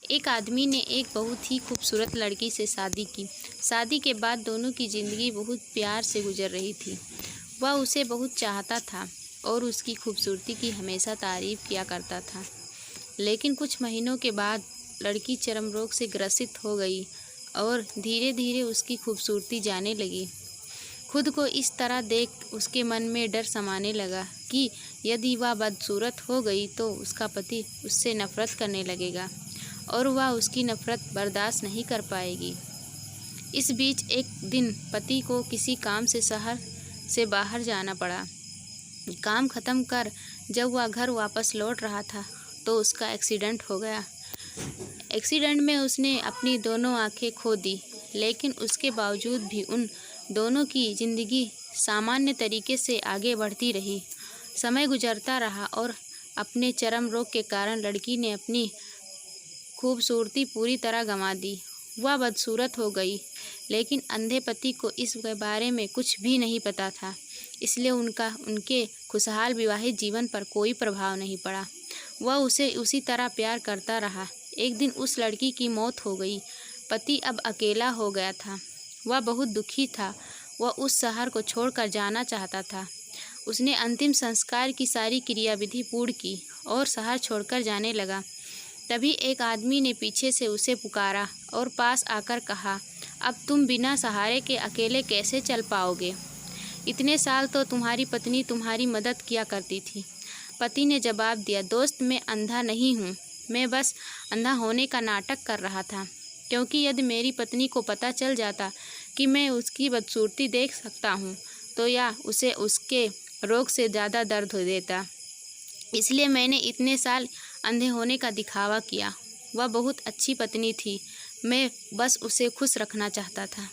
एक आदमी ने एक बहुत ही खूबसूरत लड़की से शादी की। शादी के बाद दोनों की ज़िंदगी बहुत प्यार से गुजर रही थी। वह उसे बहुत चाहता था और उसकी खूबसूरती की हमेशा तारीफ़ किया करता था। लेकिन कुछ महीनों के बाद लड़की चर्म रोग से ग्रसित हो गई और धीरे धीरे उसकी खूबसूरती जाने लगी। खुद को इस तरह देख उसके मन में डर समाने लगा कि यदि वह बदसूरत हो गई तो उसका पति उससे नफ़रत करने लगेगा और वह उसकी नफ़रत बर्दाश्त नहीं कर पाएगी। इस बीच एक दिन पति को किसी काम से शहर से बाहर जाना पड़ा। काम ख़त्म कर जब वह घर वापस लौट रहा था तो उसका एक्सीडेंट हो गया। एक्सीडेंट में उसने अपनी दोनों आंखें खो दी, लेकिन उसके बावजूद भी उन दोनों की ज़िंदगी सामान्य तरीके से आगे बढ़ती रही। समय गुजरता रहा और अपने चर्म रोग के कारण लड़की ने अपनी खूबसूरती पूरी तरह गंवा दी। वह बदसूरत हो गई, लेकिन अंधे पति को इस बारे में कुछ भी नहीं पता था, इसलिए उनके खुशहाल विवाहित जीवन पर कोई प्रभाव नहीं पड़ा। वह उसे उसी तरह प्यार करता रहा। एक दिन उस लड़की की मौत हो गई। पति अब अकेला हो गया था। वह बहुत दुखी था। वह उस शहर को छोड़कर जाना चाहता था। उसने अंतिम संस्कार की सारी क्रियाविधि पूर्ण की और शहर छोड़कर जाने लगा। तभी एक आदमी ने पीछे से उसे पुकारा और पास आकर कहा, अब तुम बिना सहारे के अकेले कैसे चल पाओगे? इतने साल तो तुम्हारी पत्नी तुम्हारी मदद किया करती थी। पति ने जवाब दिया, दोस्त, मैं अंधा नहीं हूँ। मैं बस अंधा होने का नाटक कर रहा था, क्योंकि यदि मेरी पत्नी को पता चल जाता कि मैं उसकी बदसूरती देख सकता हूँ तो या उसे उसके रोग से ज़्यादा दर्द हो देता। इसलिए मैंने इतने साल अंधे होने का दिखावा किया। वह बहुत अच्छी पत्नी थी। मैं बस उसे खुश रखना चाहता था।